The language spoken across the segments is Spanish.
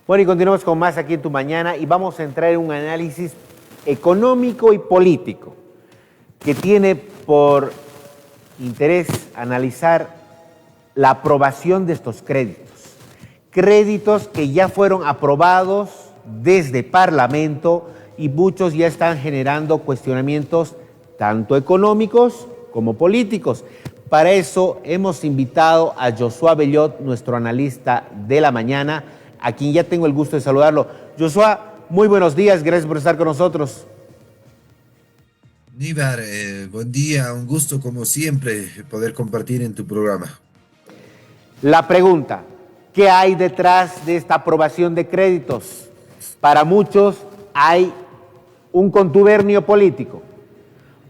Bueno, y continuamos con más aquí en Tu Mañana y vamos a entrar en un análisis económico y político que tiene por interés analizar la aprobación de estos créditos. Créditos que ya fueron aprobados desde Parlamento y muchos ya están generando cuestionamientos tanto económicos como políticos. Para eso hemos invitado a Josué Bellot, nuestro analista de la mañana, a quien ya tengo el gusto de saludarlo. Josué, muy buenos días, gracias por estar con nosotros. Níbar, buen día, un gusto como siempre poder compartir en tu programa. La pregunta, ¿qué hay detrás de esta aprobación de créditos? Para muchos hay un contubernio político,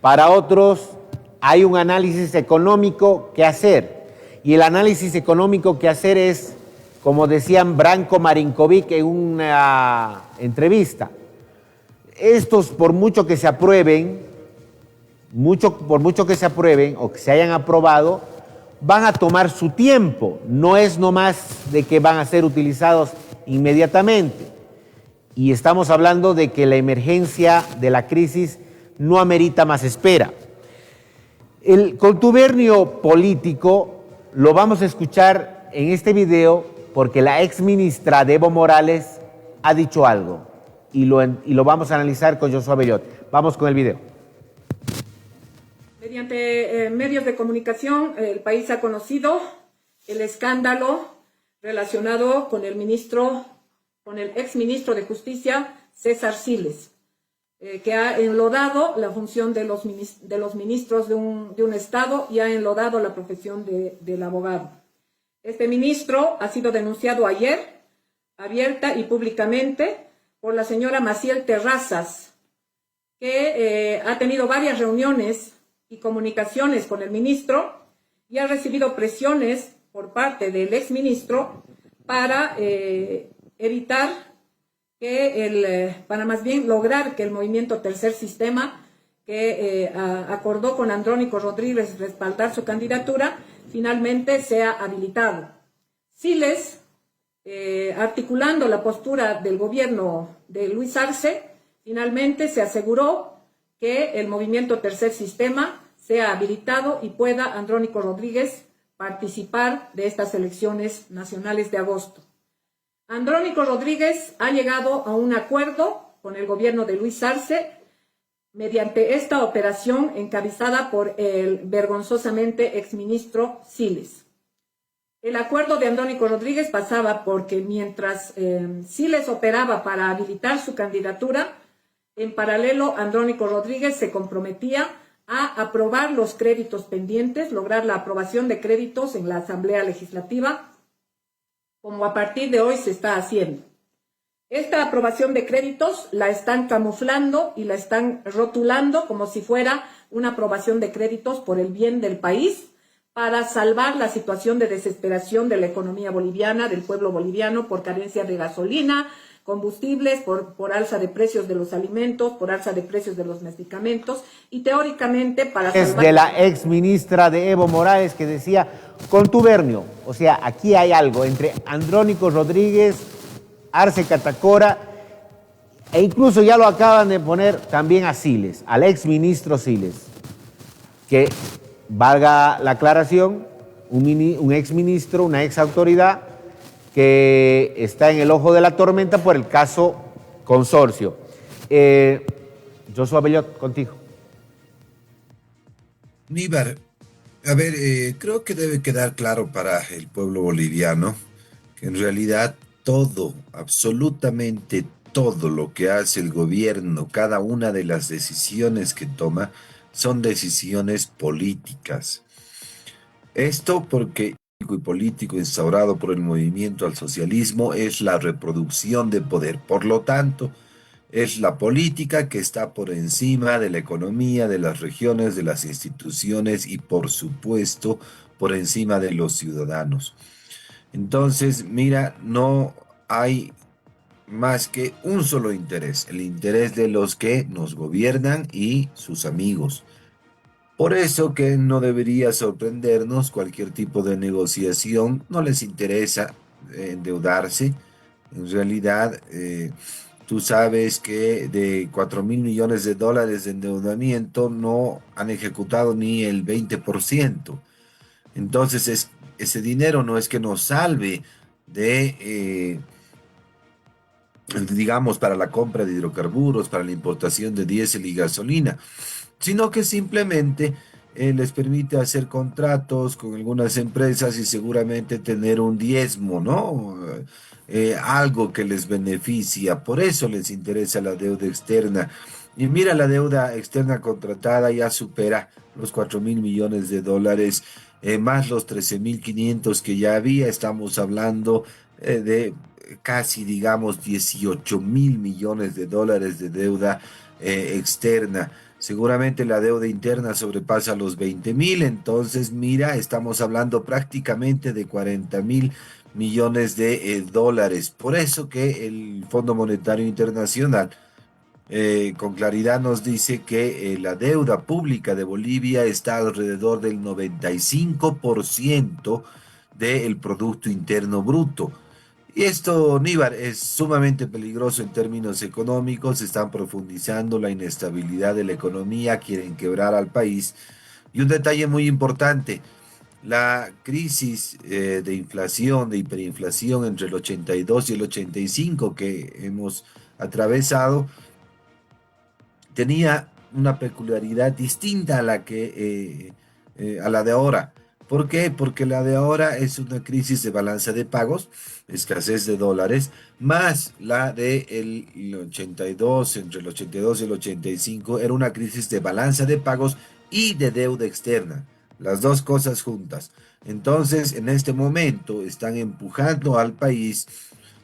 para otros hay un análisis económico que hacer. Y el análisis económico que hacer es, como decían Branko Marinkovic en una entrevista, estos por mucho que se aprueben, por mucho que se aprueben o que se hayan aprobado, van a tomar su tiempo, no es nomás de que van a ser utilizados inmediatamente. Y estamos hablando de que la emergencia de la crisis no amerita más espera. El contubernio político lo vamos a escuchar en este video porque la ex ministra de Evo Morales ha dicho algo y lo vamos a analizar con Josué Bellot. Vamos con el video. Mediante medios de comunicación, el país ha conocido el escándalo relacionado con el ex ministro de Justicia, César Siles, que ha enlodado la función de los ministros de un Estado y ha enlodado la profesión del abogado. Este ministro ha sido denunciado ayer, abierta y públicamente, por la señora Maciel Terrazas, que ha tenido varias reuniones y comunicaciones con el ministro y ha recibido presiones por parte del exministro para evitar para más bien lograr que el movimiento Tercer Sistema, que acordó con Andrónico Rodríguez respaldar su candidatura, finalmente sea habilitado. Siles, articulando la postura del gobierno de Luis Arce, finalmente se aseguró que el movimiento Tercer Sistema sea habilitado y pueda Andrónico Rodríguez participar de estas elecciones nacionales de agosto. Andrónico Rodríguez ha llegado a un acuerdo con el gobierno de Luis Arce mediante esta operación encabezada por el vergonzosamente exministro Siles. El acuerdo de Andrónico Rodríguez pasaba porque mientras Siles operaba para habilitar su candidatura, en paralelo Andrónico Rodríguez se comprometía a aprobar los créditos pendientes, lograr la aprobación de créditos en la Asamblea Legislativa, como a partir de hoy se está haciendo. Esta aprobación de créditos la están camuflando y la están rotulando como si fuera una aprobación de créditos por el bien del país, para salvar la situación de desesperación de la economía boliviana, del pueblo boliviano, por carencia de gasolina, combustibles, por alza de precios de los alimentos, por alza de precios de los medicamentos y teóricamente para salvar... Es de la ex ministra de Evo Morales que decía contubernio, o sea, aquí hay algo entre Andrónico Rodríguez, Arce Catacora e incluso ya lo acaban de poner también a Siles, al ex ministro Siles, que valga la aclaración, un ex ministro, una ex autoridad que está en el ojo de la tormenta por el caso Consorcio. Josué Bellot, contigo. Níbar, a ver, creo que debe quedar claro para el pueblo boliviano que en realidad todo, absolutamente todo lo que hace el gobierno, cada una de las decisiones que toma, son decisiones políticas. Esto porque y político instaurado por el movimiento al socialismo es la reproducción de poder. Por lo tanto, es la política que está por encima de la economía, de las regiones, de las instituciones y, por supuesto, por encima de los ciudadanos. Entonces, mira, no hay más que un solo interés, el interés de los que nos gobiernan y sus amigos. Por eso que no debería sorprendernos cualquier tipo de negociación, no les interesa endeudarse, En realidad, tú sabes que de 4.000 millones de dólares de endeudamiento no han ejecutado ni el 20%. Entonces, ese dinero no es que nos salve de, digamos, para la compra de hidrocarburos, para la importación de diésel y gasolina, sino que simplemente les permite hacer contratos con algunas empresas y seguramente tener un diezmo, ¿no? Algo que les beneficia. Por eso les interesa la deuda externa. Y mira, la deuda externa contratada ya supera los 4.000 millones de dólares, más los 13.500 que ya había. Estamos hablando de casi, digamos, 18.000 millones de dólares de deuda externa. Seguramente la deuda interna sobrepasa los 20.000, entonces mira, estamos hablando prácticamente de 40.000 millones de dólares. Por eso que el Fondo Monetario Internacional con claridad nos dice que la deuda pública de Bolivia está alrededor del 95% del Producto Interno Bruto. Y esto, Níbar, es sumamente peligroso en términos económicos. Están profundizando la inestabilidad de la economía, quieren quebrar al país. Y un detalle muy importante, la crisis de inflación, de hiperinflación entre el 82 y el 85 que hemos atravesado, tenía una peculiaridad distinta a a la de ahora. ¿Por qué? Porque la de ahora es una crisis de balanza de pagos, escasez de dólares, más la del 82, entre el 82 y el 85, era una crisis de balanza de pagos y de deuda externa, las dos cosas juntas. Entonces, en este momento están empujando al país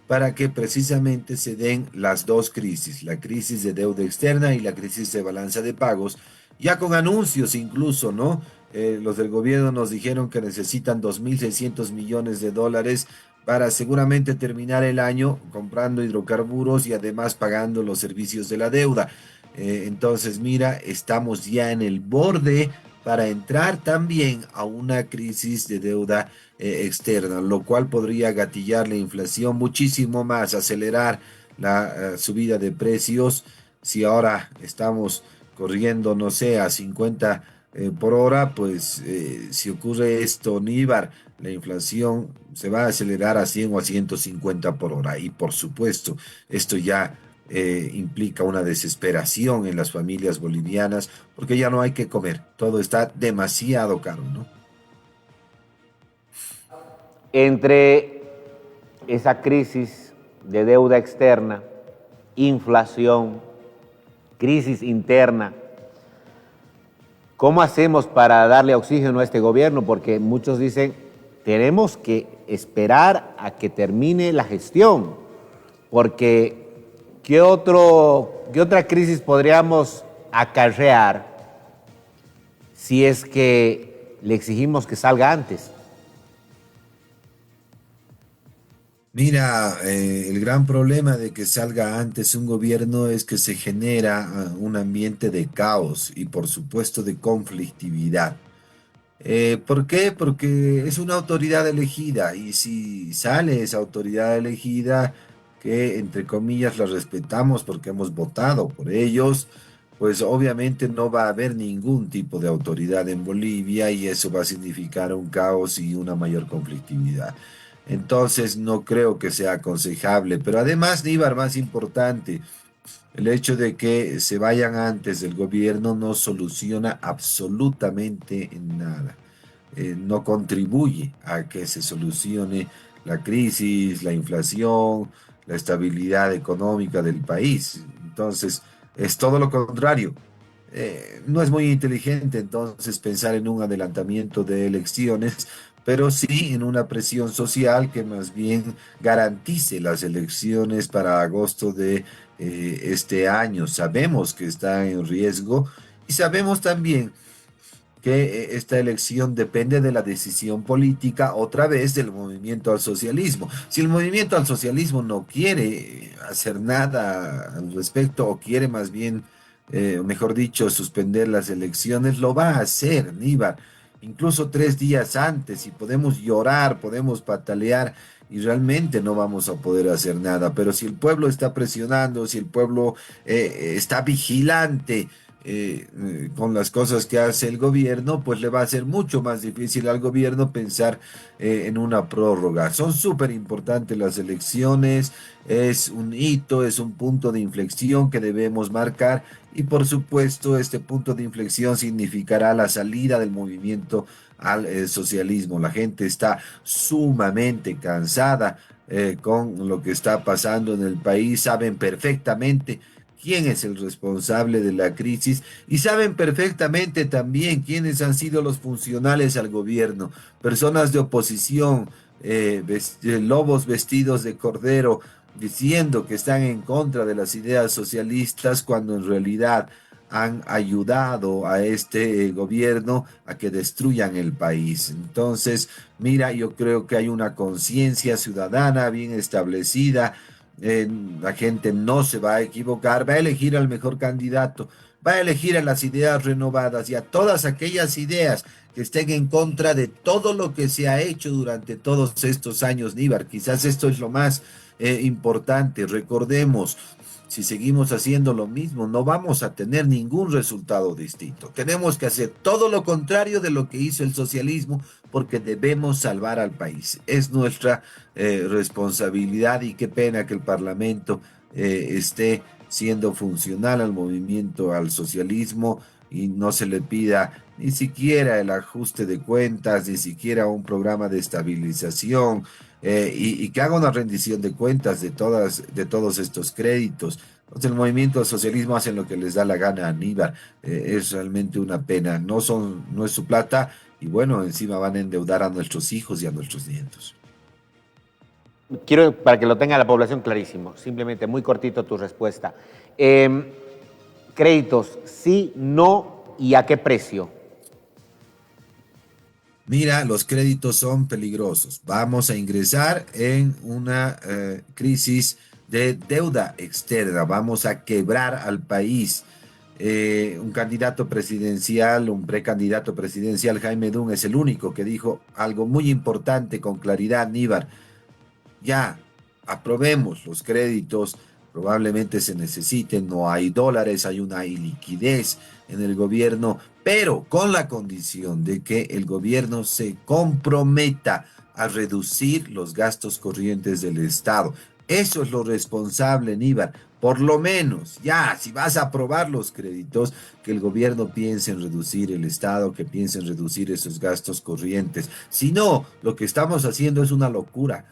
para que precisamente se den las dos crisis, la crisis de deuda externa y la crisis de balanza de pagos, ya con anuncios incluso, ¿no? Los del gobierno nos dijeron que necesitan 2.600 millones de dólares para seguramente terminar el año comprando hidrocarburos y además pagando los servicios de la deuda. Entonces, mira, estamos ya en el borde para entrar también a una crisis de deuda externa, lo cual podría gatillar la inflación muchísimo más, acelerar la subida de precios. Si ahora estamos corriendo, no sé, a 50 por hora, pues si ocurre esto, Níbar, la inflación se va a acelerar a 100 o a 150 por hora. Y por supuesto, esto ya implica una desesperación en las familias bolivianas porque ya no hay que comer, todo está demasiado caro, ¿no? Entre esa crisis de deuda externa, inflación, crisis interna, ¿cómo hacemos para darle oxígeno a este gobierno? Porque muchos dicen, tenemos que esperar a que termine la gestión, porque ¿qué otra crisis podríamos acarrear si es que le exigimos que salga antes? Mira, el gran problema de que salga antes un gobierno es que se genera un ambiente de caos y por supuesto de conflictividad. ¿Por qué? Porque es una autoridad elegida y si sale esa autoridad elegida, que entre comillas la respetamos porque hemos votado por ellos, pues obviamente no va a haber ningún tipo de autoridad en Bolivia y eso va a significar un caos y una mayor conflictividad. Entonces no creo que sea aconsejable, pero además, Níbar, más importante, el hecho de que se vayan antes del gobierno no soluciona absolutamente nada. No contribuye a que se solucione la crisis, la inflación, la estabilidad económica del país. Entonces, es todo lo contrario. No es muy inteligente entonces pensar en un adelantamiento de elecciones, pero sí en una presión social que más bien garantice las elecciones para agosto de este año. Sabemos que está en riesgo y sabemos también que esta elección depende de la decisión política otra vez del movimiento al socialismo. Si el movimiento al socialismo no quiere hacer nada al respecto o quiere más bien, mejor dicho, suspender las elecciones, lo va a hacer, Níbar, incluso 3 días antes y podemos llorar, podemos patalear y realmente no vamos a poder hacer nada. Pero si el pueblo está presionando, si el pueblo está vigilante, con las cosas que hace el gobierno, pues le va a ser mucho más difícil al gobierno pensar en una prórroga. Son súper importantes las elecciones, es un hito, es un punto de inflexión que debemos marcar y por supuesto este punto de inflexión significará la salida del movimiento al socialismo. La gente está sumamente cansada con lo que está pasando en el país, saben perfectamente quién es el responsable de la crisis y saben perfectamente también quiénes han sido los funcionales al gobierno, personas de oposición, lobos vestidos de cordero, diciendo que están en contra de las ideas socialistas cuando en realidad han ayudado a este gobierno a que destruyan el país. Entonces, mira, yo creo que hay una conciencia ciudadana bien establecida, la gente no se va a equivocar, va a elegir al mejor candidato, va a elegir a las ideas renovadas y a todas aquellas ideas que estén en contra de todo lo que se ha hecho durante todos estos años, Níbar. Quizás esto es lo más importante. Recordemos, si seguimos haciendo lo mismo, no vamos a tener ningún resultado distinto. Tenemos que hacer todo lo contrario de lo que hizo el socialismo porque debemos salvar al país. Es nuestra responsabilidad y qué pena que el Parlamento esté siendo funcional al movimiento, al socialismo y no se le pida ni siquiera el ajuste de cuentas, ni siquiera un programa de estabilización y que haga una rendición de cuentas de todos estos créditos. Entonces, el movimiento socialismo hacen lo que les da la gana a Aníbal. Es realmente una pena. No es su plata y bueno, encima van a endeudar a nuestros hijos y a nuestros nietos. Quiero, para que lo tenga la población clarísimo, simplemente muy cortito tu respuesta. Créditos, sí, no y a qué precio. Mira, los créditos son peligrosos. Vamos a ingresar en una crisis de deuda externa. Vamos a quebrar al país. Un candidato presidencial, un precandidato presidencial, Jaime Dun, es el único que dijo algo muy importante con claridad, Níbar. Ya, aprobemos los créditos, probablemente se necesiten, no hay dólares, hay una iliquidez en el gobierno, pero con la condición de que el gobierno se comprometa a reducir los gastos corrientes del Estado. Eso es lo responsable, Níbar. Por lo menos, ya, si vas a aprobar los créditos, que el gobierno piense en reducir el Estado, que piense en reducir esos gastos corrientes. Si no, lo que estamos haciendo es una locura.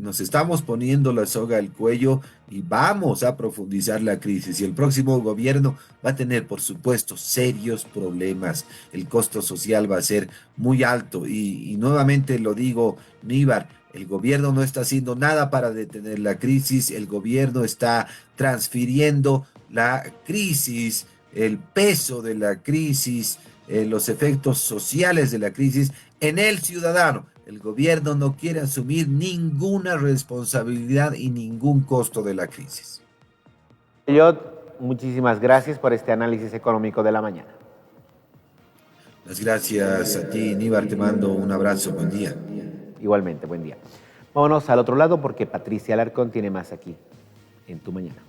Nos estamos poniendo la soga al cuello y vamos a profundizar la crisis. Y el próximo gobierno va a tener, por supuesto, serios problemas. El costo social va a ser muy alto. Y nuevamente lo digo, Níbar, el gobierno no está haciendo nada para detener la crisis. El gobierno está transfiriendo la crisis, el peso de la crisis, los efectos sociales de la crisis en el ciudadano. El gobierno no quiere asumir ninguna responsabilidad y ningún costo de la crisis. Elliot, muchísimas gracias por este análisis económico de la mañana. Las gracias a ti, Níbar, te mando un abrazo, buen día. Igualmente, buen día. Vámonos al otro lado porque Patricia Alarcón tiene más aquí, en Tu Mañana.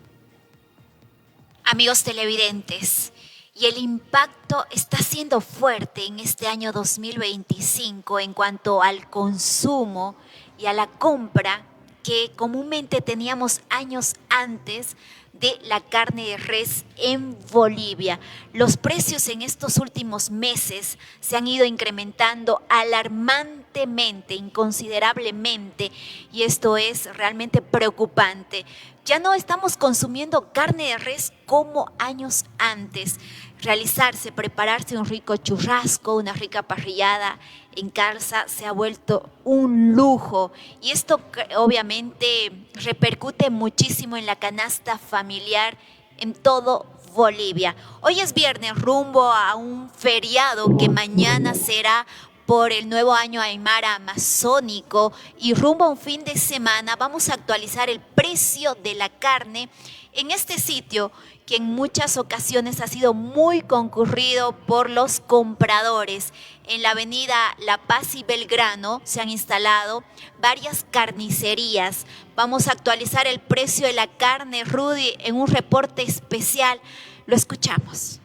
Amigos televidentes, y el impacto está siendo fuerte en este año 2025 en cuanto al consumo y a la compra que comúnmente teníamos años antes de la carne de res en Bolivia. Los precios en estos últimos meses se han ido incrementando alarmantemente, inconsiderablemente, y esto es realmente preocupante. Ya no estamos consumiendo carne de res como años antes. Realizarse, prepararse un rico churrasco, una rica parrillada en casa se ha vuelto un lujo y esto obviamente repercute muchísimo en la canasta familiar en todo Bolivia. Hoy es viernes, rumbo a un feriado que mañana será por el nuevo año aymara amazónico y rumbo a un fin de semana vamos a actualizar el precio de la carne en este sitio que en muchas ocasiones ha sido muy concurrido por los compradores. En la avenida La Paz y Belgrano se han instalado varias carnicerías. Vamos a actualizar el precio de la carne, Rudy, en un reporte especial. Lo escuchamos.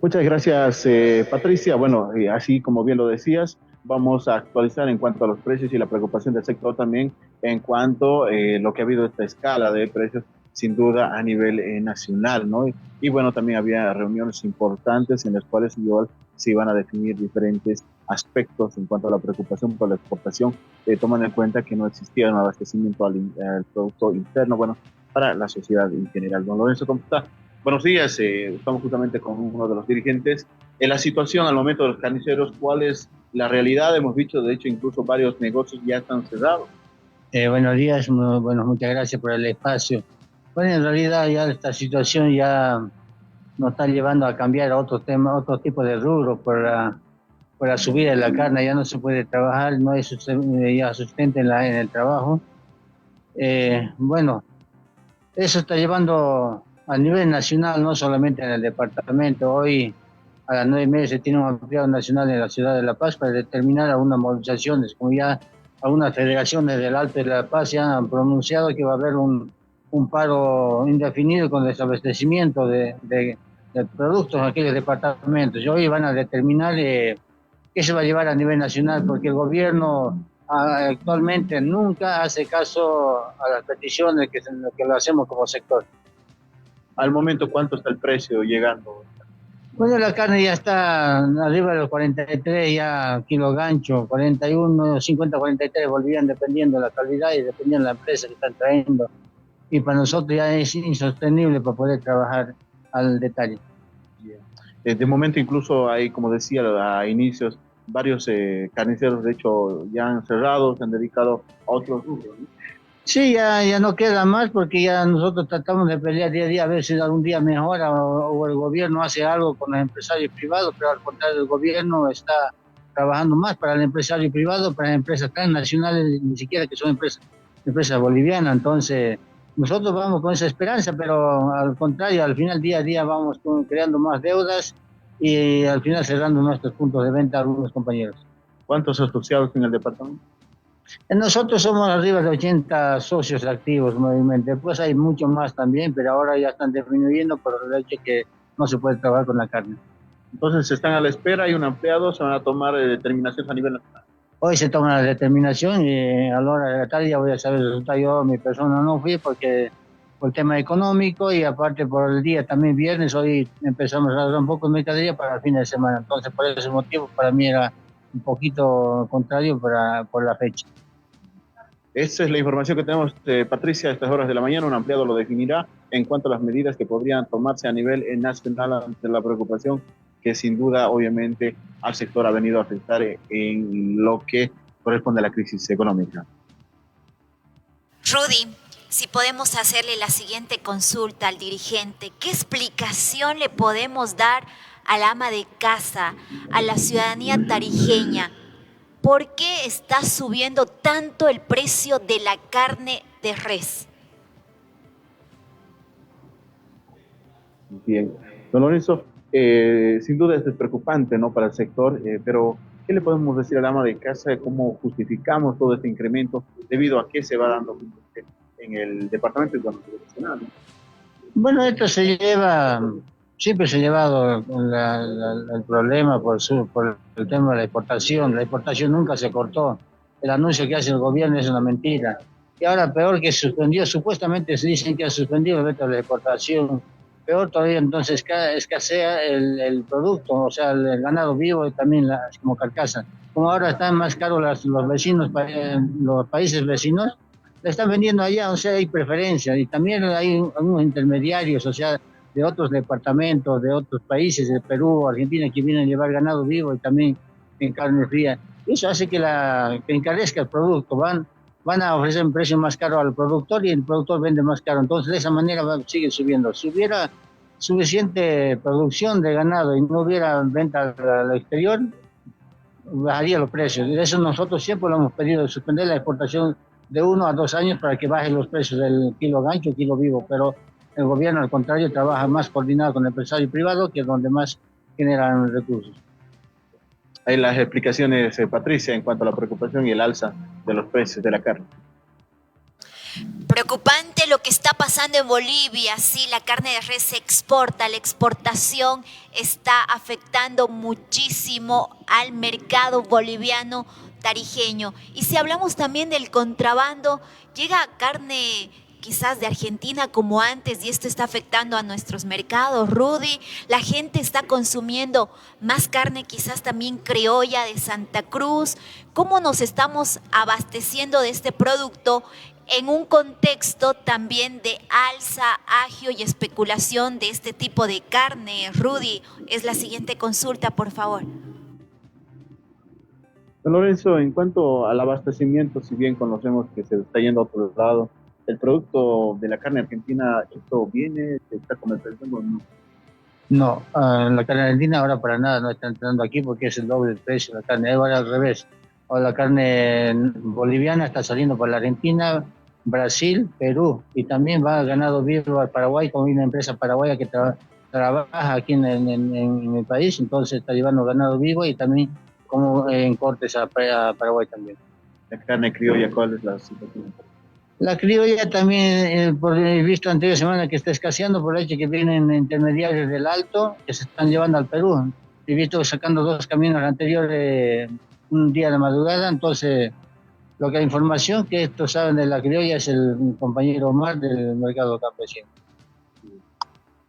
Muchas gracias, Patricia. Bueno, así como bien lo decías, vamos a actualizar en cuanto a los precios y la preocupación del sector también en cuanto a lo que ha habido esta escala de precios, sin duda a nivel nacional, ¿no? Y bueno, también había reuniones importantes en las cuales igual se iban a definir diferentes aspectos en cuanto a la preocupación por la exportación, tomando en cuenta que no existía un abastecimiento al producto interno, bueno, para la sociedad en general. Don Lorenzo, ¿cómo está? Buenos días, estamos justamente con uno de los dirigentes. En la situación al momento de los carniceros, ¿cuál es la realidad? Hemos visto, de hecho, incluso varios negocios ya están cerrados. Buenos días, bueno, muchas gracias por el espacio. Bueno, en realidad ya esta situación ya nos está llevando a cambiar a otro tema, otro tipo de rubro por la subida de la carne. Ya no se puede trabajar, no hay ya sustento en el trabajo. Bueno, eso está llevando a nivel nacional, no solamente en el departamento. Hoy a las 9:30 se tiene un ampliado nacional en la ciudad de La Paz para determinar algunas movilizaciones, como ya algunas federaciones del Alto de La Paz ya han pronunciado que va a haber un paro indefinido con desabastecimiento de productos en aquellos departamentos. Y hoy van a determinar qué se va a llevar a nivel nacional, porque el gobierno actualmente nunca hace caso a las peticiones que lo hacemos como sector. Al momento, ¿cuánto está el precio llegando? Bueno, la carne ya está arriba de los 43, ya kilo gancho, 41, 50, 43 bolivianos, dependiendo de la calidad y dependiendo de la empresa que están trayendo. Y para nosotros ya es insostenible para poder trabajar al detalle. De momento incluso hay, como decía a inicios, varios carniceros, de hecho, ya han cerrado, se han dedicado a otros rubros, ¿no? Sí, ya no queda más porque ya nosotros tratamos de pelear día a día a ver si algún día mejora o el gobierno hace algo con los empresarios privados, pero al contrario el gobierno está trabajando más para el empresario privado, para las empresas transnacionales, ni siquiera que son empresas bolivianas. Entonces nosotros vamos con esa esperanza, pero al contrario, al final día a día vamos creando más deudas y al final cerrando nuestros puntos de venta a algunos compañeros. ¿Cuántos asociados en el departamento? Nosotros somos arriba de 80 socios activos, movimiento. Después hay muchos más también, pero ahora ya están disminuyendo por el hecho que no se puede trabajar con la carne. Entonces están a la espera, hay un ampliado, se van a tomar determinaciones a nivel nacional. Hoy se toma la determinación y a la hora de la tarde ya voy a saber el resultado. Yo, mi persona no fui porque por el tema económico y aparte por el día también viernes, hoy empezamos a dar un poco de mercadería para el fin de semana. Entonces por ese motivo para mí era un poquito contrario por la fecha. Esa es la información que tenemos, Patricia, a estas horas de la mañana. Un ampliado lo definirá en cuanto a las medidas que podrían tomarse a nivel nacional ante la preocupación que sin duda, obviamente, al sector ha venido a afectar en lo que corresponde a la crisis económica. Rudy, si podemos hacerle la siguiente consulta al dirigente, ¿qué explicación le podemos dar al ama de casa, a la ciudadanía tarijeña? ¿Por qué está subiendo tanto el precio de la carne de res? Bien, don Lorenzo, sin duda esto es preocupante, ¿no?, para el sector, pero ¿qué le podemos decir al ama de casa de cómo justificamos todo este incremento debido a qué se va dando en el departamento y cuando nacional? Bueno, esto siempre se ha llevado el problema por el tema de la exportación. La exportación nunca se cortó. El anuncio que hace el gobierno es una mentira. Y ahora peor que suspendió, supuestamente se dicen que ha suspendido el veto de la exportación. Peor todavía, entonces escasea el producto, o sea, el ganado vivo y también como carcasa. Como ahora están más caros los vecinos, los países vecinos, le están vendiendo allá, o sea, hay preferencia. Y también hay algunos intermediarios, o sea, de otros departamentos, de otros países, de Perú, Argentina, que vienen a llevar ganado vivo y también en carne fría. Eso hace que encarezca el producto. Van a ofrecer un precio más caro al productor y el productor vende más caro. Entonces, de esa manera sigue subiendo. Si hubiera suficiente producción de ganado y no hubiera venta al exterior, bajaría los precios. De eso nosotros siempre lo hemos pedido, suspender la exportación de 1 a 2 años para que bajen los precios del kilo gancho, kilo vivo, pero el gobierno al contrario trabaja más coordinado con el empresario privado, que es donde más generan recursos. Hay las explicaciones, Patricia, en cuanto a la preocupación y el alza de los precios de la carne. Preocupante lo que está pasando en Bolivia. Sí, la carne de res se exporta, la exportación está afectando muchísimo al mercado boliviano tarijeño. Y si hablamos también del contrabando, llega carne quizás de Argentina como antes y esto está afectando a nuestros mercados. Rudy, la gente está consumiendo más carne quizás también criolla de Santa Cruz. ¿Cómo nos estamos abasteciendo de este producto en un contexto también de alza, agio y especulación de este tipo de carne? Rudy, es la siguiente consulta, por favor. Lorenzo, en cuanto al abastecimiento, si bien conocemos que se está yendo a otro lado, el producto de la carne argentina, ¿esto viene, se está comercializando o no? No, la carne argentina ahora para nada no está entrando aquí porque es el doble del precio de la carne. Ahora al revés. Ahora la carne boliviana está saliendo por la Argentina, Brasil, Perú, y también va ganado vivo al Paraguay, como hay una empresa paraguaya que trabaja aquí en el país, entonces está llevando ganado vivo y también como en cortes a Paraguay también. La carne criolla, ¿cuál es la situación? La criolla también, por el visto anterior semana que está escaseando por el hecho que vienen intermediarios del Alto que se están llevando al Perú. He visto sacando 2 camiones anteriores un día de madrugada, entonces lo que hay información que estos saben de la criolla es el compañero Omar del mercado campesino.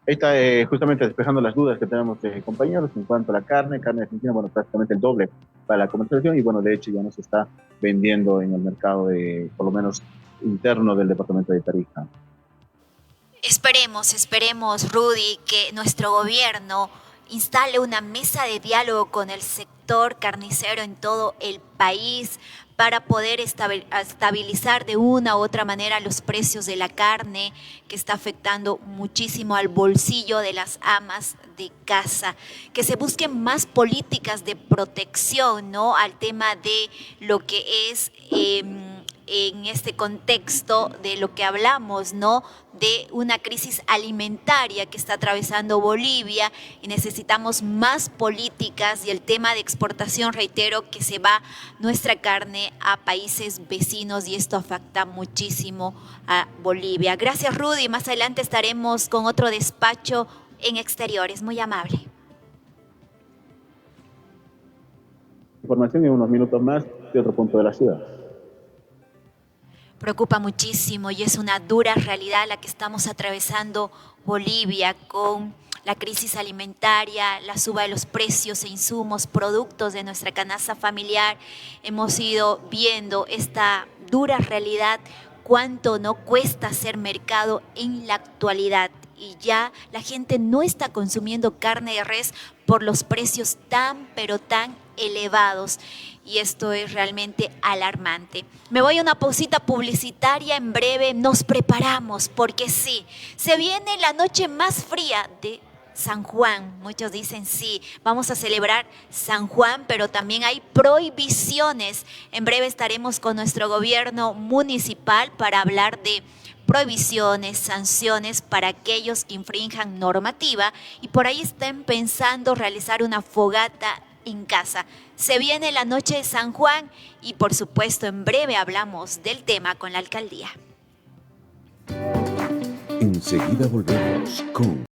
Ahí está justamente despejando las dudas que tenemos, compañeros, en cuanto a la carne argentina, bueno, prácticamente el doble para la comercialización y bueno, de hecho ya no se está vendiendo en el mercado por lo menos interno del departamento de Tarija. Esperemos, Rudy, que nuestro gobierno instale una mesa de diálogo con el sector carnicero en todo el país para poder estabilizar de una u otra manera los precios de la carne, que está afectando muchísimo al bolsillo de las amas de casa. Que se busquen más políticas de protección, ¿no?, al tema de lo que es en este contexto de lo que hablamos, ¿no?, de una crisis alimentaria que está atravesando Bolivia, y necesitamos más políticas y el tema de exportación, reitero, que se va nuestra carne a países vecinos y esto afecta muchísimo a Bolivia. Gracias, Rudy. Más adelante estaremos con otro despacho en exteriores. Muy amable. Información en unos minutos más de otro punto de la ciudad. Preocupa muchísimo y es una dura realidad la que estamos atravesando Bolivia con la crisis alimentaria, la suba de los precios e insumos, productos de nuestra canasta familiar. Hemos ido viendo esta dura realidad, cuánto no cuesta hacer mercado en la actualidad. Y ya la gente no está consumiendo carne de res por los precios tan, pero tan elevados. Y esto es realmente alarmante. Me voy a una pausita publicitaria. En breve nos preparamos porque sí, se viene la noche más fría de San Juan. Muchos dicen sí, vamos a celebrar San Juan, pero también hay prohibiciones. En breve estaremos con nuestro gobierno municipal para hablar de prohibiciones, sanciones para aquellos que infrinjan normativa y por ahí estén pensando realizar una fogata en casa. Se viene la noche de San Juan y por supuesto en breve hablamos del tema con la alcaldía. Enseguida volvemos con